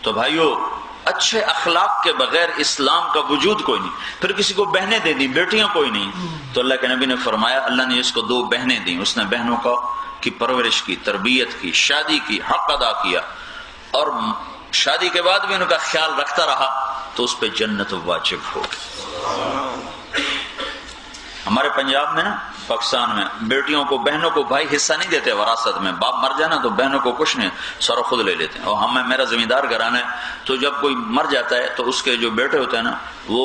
تو بھائیو اچھے اخلاق کے بغیر اسلام کا وجود کوئی نہیں. پھر کسی کو بہنیں دے دی، بیٹیاں کوئی نہیں. تو اللہ کے نبی نے فرمایا اللہ نے اس کو 2 بہنیں دیں، اس نے بہنوں کی پرورش کی، تربیت کی، شادی کی، حق ادا کیا، اور شادی کے بعد بھی ان کا خیال رکھتا رہا تو اس پہ جنت واجب ہوگی. ہمارے پنجاب میں نا، پاکستان میں بیٹیوں کو، بہنوں کو بھائی حصہ نہیں دیتے وراثت میں. باپ مر جانا تو بہنوں کو کچھ نہیں، سارا خود لے لیتے ہیں. اور میرا زمیندار گھرانہ ہے، تو جب کوئی مر جاتا ہے تو اس کے جو بیٹے ہوتے ہیں نا، وہ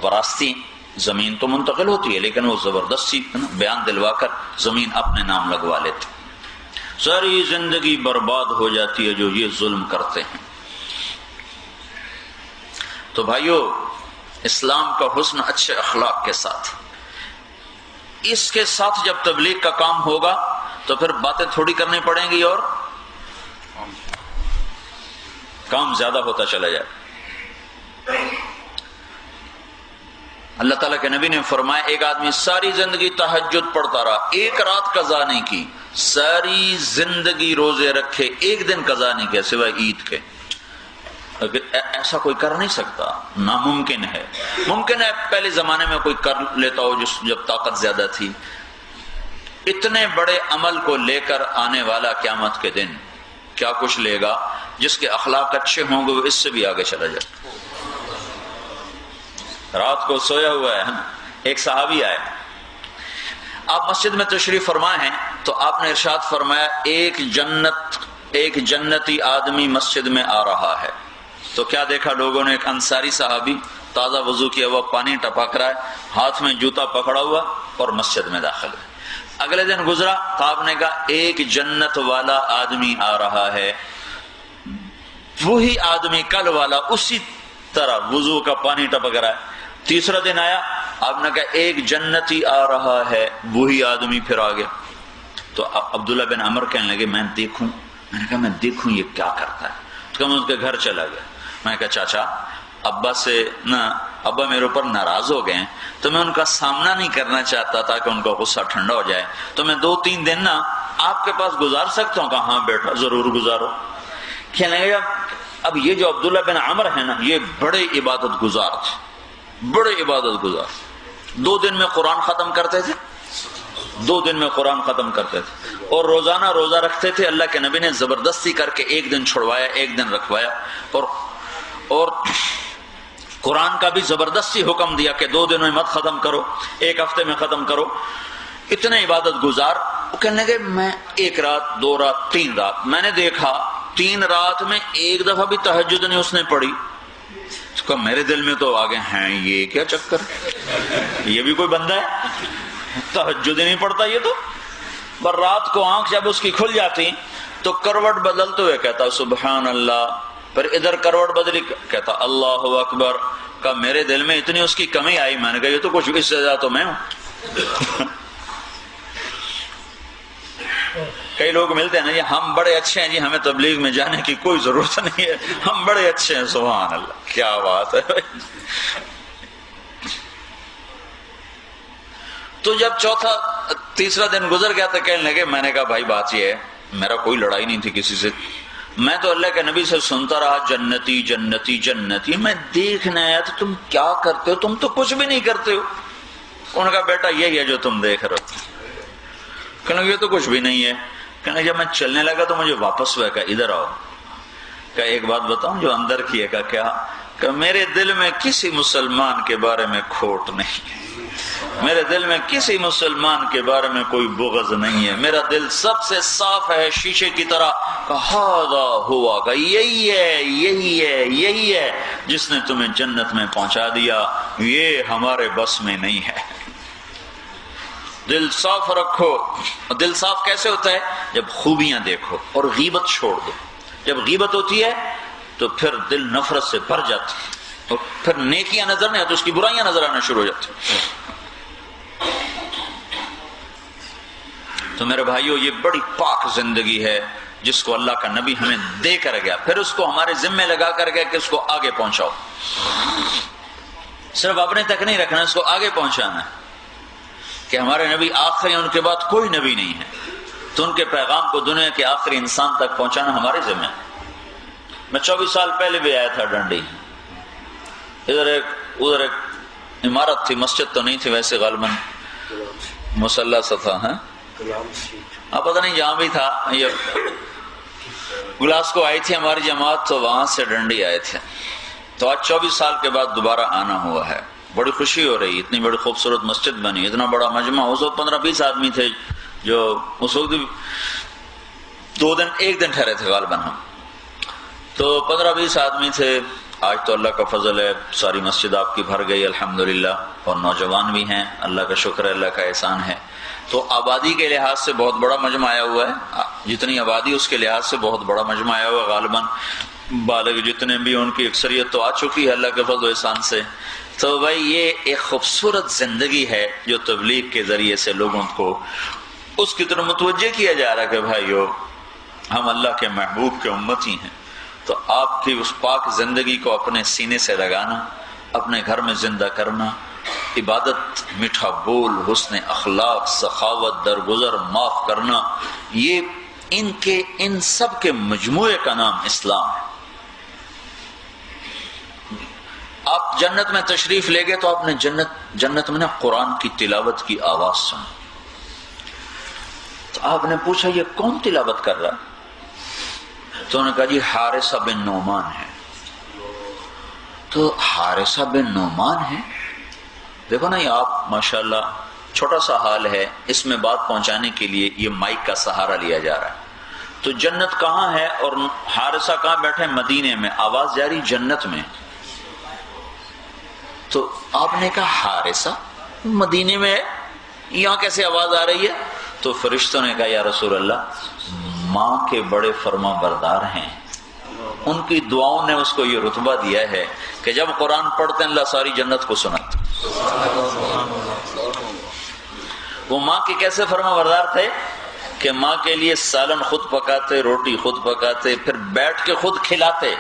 وراثتی زمین تو منتقل ہوتی ہے، لیکن وہ زبردستی بیان دلوا کر زمین اپنے نام لگوا لیتے. ساری زندگی برباد ہو جاتی ہے جو یہ ظلم کرتے ہیں. تو بھائیو، اسلام کا حسن اچھے اخلاق کے ساتھ، اس کے ساتھ جب تبلیغ کا کام ہوگا تو پھر باتیں تھوڑی کرنی پڑیں گی اور کام زیادہ ہوتا چلا جائے. اللہ تعالیٰ کے نبی نے فرمایا ایک آدمی ساری زندگی تہجد پڑھتا رہا، ایک رات قضا نہیں کی، ساری زندگی روزے رکھے، ایک دن قضا نہیں کیا سوائے عید کے. ایسا کوئی کر نہیں سکتا، ناممکن ہے. ممکن ہے پہلے زمانے میں کوئی کر لیتا ہو جب طاقت زیادہ تھی. اتنے بڑے عمل کو لے کر آنے والا قیامت کے دن کیا کچھ لے گا. جس کے اخلاق اچھے ہوں گے وہ اس سے بھی آگے چلا جائے. رات کو سویا ہوا ہے، ایک صحابی آئے، آپ مسجد میں تشریف فرما ہیں تو آپ نے ارشاد فرمایا ایک جنتی آدمی مسجد میں آ رہا ہے. تو کیا دیکھا لوگوں نے؟ ایک انصاری صحابی تازہ وضو کیا ہوا، پانی ٹپک رہا ہے، ہاتھ میں جوتا پکڑا ہوا اور مسجد میں داخل ہے. اگلے دن گزرا تو آپ نے کہا ایک جنت والا آدمی آ رہا ہے. وہی آدمی کل والا اسی طرح وضو کا پانی ٹپک رہا ہے. تیسرا دن آیا، آپ نے کہا ایک جنتی آ رہا ہے، وہی آدمی پھر آ گیا. تو عبداللہ بن عمر کہنے لگے میں نے کہا میں دیکھوں یہ کیا کرتا ہے. تو میں اس کے گھر چلا گیا. میں نے کہا چاچا ابا میرے اوپر ناراض ہو گئے ہیں تو میں ان کا سامنا نہیں کرنا چاہتا تھا کہ ان کا غصہ ٹھنڈا ہو جائے، تو میں 2-3 دن آپ کے پاس گزار سکتا ہوں. کہا ہاں بیٹا ضرور گزارو. کہنے لگا اب یہ جو عبداللہ بن عمر ہے نا، یہ بڑے عبادت گزار تھے، بڑے عبادت گزار. 2 دن میں قرآن ختم کرتے تھے، 2 دن میں قرآن ختم کرتے تھے، اور روزانہ روزہ رکھتے تھے. اللہ کے نبی نے زبردستی کر کے 1 دن چھڑوایا، 1 دن رکھوایا، اور قرآن کا بھی زبردستی حکم دیا کہ 2 دن میں مت ختم کرو، 1 ہفتے میں ختم کرو. اتنے عبادت گزار. وہ کہنے لگے میں 1 رات 2 رات 3 رات میں نے دیکھا 3 رات میں 1 دفعہ بھی تہجد نہیں اس نے پڑھی. اس کا میرے دل میں تو آگے ہیں یہ کیا چکر، یہ بھی کوئی بندہ ہے تہجد نہیں پڑھتا یہ تو. پر رات کو آنکھ جب اس کی کھل جاتی تو کروٹ بدلتے ہوئے کہتا سبحان اللہ، پھر ادھر کروٹ بدلی کہتا اللہ اکبر. کا میرے دل میں اتنی اس کی کمی آئی، میں نے کہا یہ تو کچھ اس سے زیادہ تو میں ہوں. کئی لوگ ملتے ہیں نا، یہ ہم بڑے اچھے ہیں جی، ہمیں تبلیغ میں جانے کی کوئی ضرورت نہیں ہے، ہم بڑے اچھے ہیں. سبحان اللہ، کیا بات ہے. تو جب تیسرا دن گزر گیا تو کہنے لگے، میں نے کہا بھائی بات یہ ہے میرا کوئی لڑائی نہیں تھی کسی سے، میں تو اللہ کے نبی سے سنتا رہا جنتی جنتی جنتی. میں دیکھنے آیا تو تم کیا کرتے ہو؟ تم تو کچھ بھی نہیں کرتے ہو. انہوں نے کہا بیٹا یہی ہے جو تم دیکھ رہے ہو. کہنے لگے یہ تو کچھ بھی نہیں ہے. کہنے جب میں چلنے لگا تو مجھے واپس ہوا، کہا ادھر آؤ. کہا ایک بات بتاؤں جو اندر کی ہے. کہا کیا؟ کہ میرے دل میں کسی مسلمان کے بارے میں کھوٹ نہیں ہے، میرے دل میں کسی مسلمان کے بارے میں کوئی بغض نہیں ہے، میرا دل سب سے صاف ہے شیشے کی طرح. ہذا ہوا، کہ یہی ہے یہی ہے یہی ہے جس نے تمہیں جنت میں پہنچا دیا، یہ ہمارے بس میں نہیں ہے. دل صاف رکھو. دل صاف کیسے ہوتا ہے؟ جب خوبیاں دیکھو اور غیبت چھوڑ دو. جب غیبت ہوتی ہے تو پھر دل نفرت سے بھر جاتی ہے، اور پھر نیکیاں نظر نہیں آتی، اس کی برائیاں نظر آنا شروع ہو جاتی. تو میرے بھائیو یہ بڑی پاک زندگی ہے جس کو اللہ کا نبی ہمیں دے کر گیا، پھر اس کو ہمارے ذمے لگا کر گیا کہ اس کو آگے پہنچاؤ. صرف اپنے تک نہیں رکھنا، اس کو آگے پہنچانا ہے. کہ ہمارے نبی آخری، ان کے بعد کوئی نبی نہیں ہے، تو ان کے پیغام کو دنیا کے آخری انسان تک پہنچانا ہمارے ذمہ ہے. میں 24 سال پہلے بھی آیا تھا ڈنڈی. ادھر ایک عمارت تھی، مسجد تو نہیں تھی ویسے، غالباً مسلح سا تھا. پتہ نہیں جہاں بھی تھا. یہ گلاس کو آئی تھی ہماری جماعت، تو وہاں سے ڈنڈی آئے تھے. تو آج 24 سال کے بعد دوبارہ آنا ہوا ہے. بڑی خوشی ہو رہی، اتنی بڑی خوبصورت مسجد بنی، اتنا بڑا مجمع. اس وقت 15-20 آدمی تھے جو اس وقت 1 دن ٹھہرے تھے غالباً ہم. تو 15-20 آدمی تھے. آج تو اللہ کا فضل ہے، ساری مسجد آپ کی بھر گئی الحمدللہ، اور نوجوان بھی ہیں. اللہ کا شکر ہے، اللہ کا احسان ہے. تو آبادی کے لحاظ سے بہت بڑا مجمع آیا ہوا ہے. جتنی آبادی اس کے لحاظ سے بہت بڑا مجمع آیا ہوا ہے. غالباً بالغ جتنے بھی ان کی اکثریت تو آ چکی ہے اللہ کے فضل و احسان سے. تو بھائی یہ ایک خوبصورت زندگی ہے جو تبلیغ کے ذریعے سے لوگوں کو اس کی طرف متوجہ کیا جا رہا ہے کہ بھائیو ہم اللہ کے محبوب کے امتی ہیں. تو آپ کی اس پاک زندگی کو اپنے سینے سے لگانا، اپنے گھر میں زندہ کرنا، عبادت، میٹھا بول، حسن اخلاق، سخاوت، درگزر، معاف کرنا، یہ ان سب کے مجموعے کا نام اسلام ہے. آپ جنت میں تشریف لے گئے تو آپ نے جنت میں نا قرآن کی تلاوت کی آواز سنی. تو آپ نے پوچھا یہ کون تلاوت کر رہا؟ تو انہوں نے کہا جی حارثہ بن نعمان ہے. تو حارثہ بن نعمان ہے، دیکھو نا یہ آپ ماشاءاللہ چھوٹا سا حال ہے، اس میں بات پہنچانے کے لیے یہ مائک کا سہارا لیا جا رہا ہے. تو جنت کہاں ہے اور حارثہ کہاں بیٹھے؟ مدینے میں. آواز جاری جنت میں. تو آپ نے کہا حارثہ مدینے میں ہے، یہاں کیسے آواز آ رہی ہے؟ تو فرشتوں نے کہا یا رسول اللہ ماں کے بڑے فرما بردار ہیں، ان کی دعاؤں نے اس کو یہ رتبہ دیا ہے کہ جب قرآن پڑھتے ہیں اللہ ساری جنت کو سناتا. وہ ماں کے کیسے فرما بردار تھے کہ ماں کے لیے سالن خود پکاتے، روٹی خود پکاتے، پھر بیٹھ کے خود کھلاتے،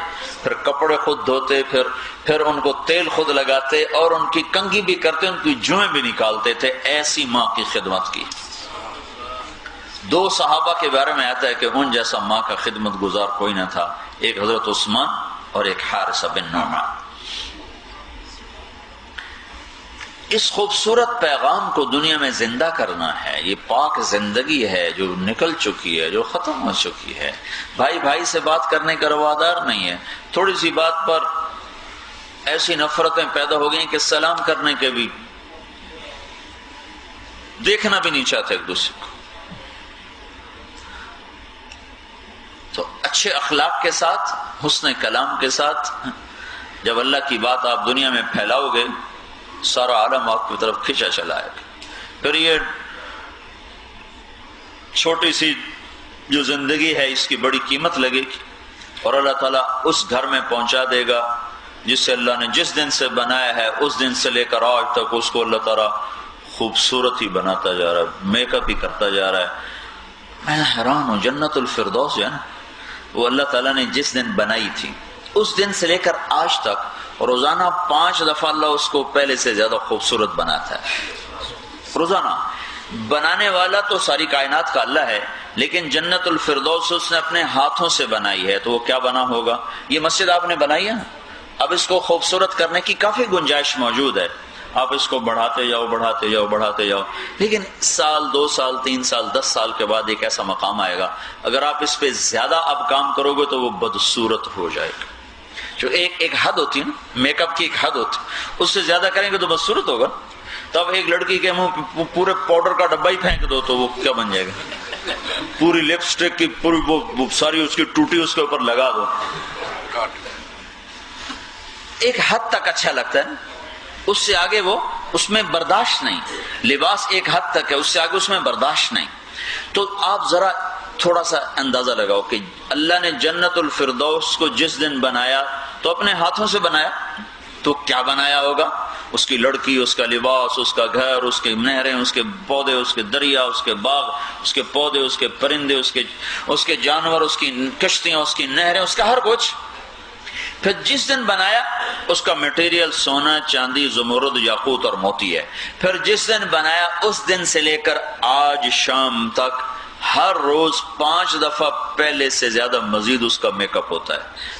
پھر کپڑے خود دھوتے، پھر ان کو تیل خود لگاتے، اور ان کی کنگھی بھی کرتے، ان کی جوئیں بھی نکالتے تھے. ایسی ماں کی خدمت کی. 2 صحابہ کے بارے میں آتا ہے کہ ان جیسا ماں کا خدمت گزار کوئی نہ تھا، ایک حضرت عثمان اور ایک حارثہ بن نعمان. اس خوبصورت پیغام کو دنیا میں زندہ کرنا ہے. یہ پاک زندگی ہے جو نکل چکی ہے، جو ختم ہو چکی ہے. بھائی بھائی سے بات کرنے کا روادار نہیں ہے. تھوڑی سی بات پر ایسی نفرتیں پیدا ہو گئی کہ سلام کرنے کے بھی دیکھنا بھی نہیں چاہتے ایک دوسرے کو. تو اچھے اخلاق کے ساتھ، حسن کلام کے ساتھ جب اللہ کی بات آپ دنیا میں پھیلاؤ گے، سارا عالم آپ کی طرف کھینچا چلا ہے. پھر یہ چھوٹی سی جو زندگی ہے اس کی بڑی قیمت لگے گی، اور اللہ تعالیٰ اس گھر میں پہنچا دے گا جس سے اللہ نے جس دن سے بنایا ہے اس دن سے لے کر آج تک اس کو اللہ تعالیٰ خوبصورت ہی بناتا جا رہا ہے، میک اپ ہی کرتا جا رہا ہے. میں حیران ہوں. جنت الفردوس جو ہے نا، وہ اللہ تعالیٰ نے جس دن بنائی تھی اس دن سے لے کر آج تک روزانہ 5 دفعہ اللہ اس کو پہلے سے زیادہ خوبصورت بناتا ہے. روزانہ بنانے والا تو ساری کائنات کا اللہ ہے، لیکن جنت الفردوس اس نے اپنے ہاتھوں سے بنائی ہے. تو وہ کیا بنا ہوگا؟ یہ مسجد آپ نے بنائی ہے نا، اب اس کو خوبصورت کرنے کی کافی گنجائش موجود ہے. آپ اس کو بڑھاتے جاؤ بڑھاتے جاؤ بڑھاتے جاؤ، لیکن سال 2 سال 3 سال 10 سال کے بعد ایک ایسا مقام آئے گا اگر آپ اس پہ زیادہ اب کام کرو گے تو وہ بدصورت ہو جائے گا. جو ایک حد ہوتی ہے نا، میک اپ کی ایک حد ہوتی ہے، اس سے زیادہ کریں گے تو بدصورت ہوگا. تب ایک لڑکی کے منہ پورے پاؤڈر کا ڈبہ ہی پھینک دو تو وہ کیا بن جائے گا؟ پوری لپسٹک کی پوری وہ ساری اس کی ٹوٹی اس کے اوپر لگا دو. ایک حد تک اچھا لگتا ہے، اس سے آگے وہ اس میں برداشت نہیں. لباس ایک حد تک ہے، اس سے آگے اس میں برداشت نہیں. تو آپ ذرا تھوڑا سا اندازہ لگاؤ کہ اللہ نے جنت الفردوس کو جس دن بنایا تو اپنے ہاتھوں سے بنایا، تو کیا بنایا ہوگا؟ اس کی لڑکی، اس کا لباس، اس کا گھر، اس کے نہریں، اس کے پودے، اس کے دریا، اس کے باغ، اس کے پودے، اس کے پرندے، اس کے جانور، اس کی کشتیاں، اس کی نہریں، اس کا ہر کچھ. پھر جس دن بنایا اس کا میٹیریل سونا، چاندی، زمرد، یاقوت اور موتی ہے. پھر جس دن بنایا اس دن سے لے کر آج شام تک ہر روز 5 دفعہ پہلے سے زیادہ مزید اس کا میک اپ ہوتا ہے.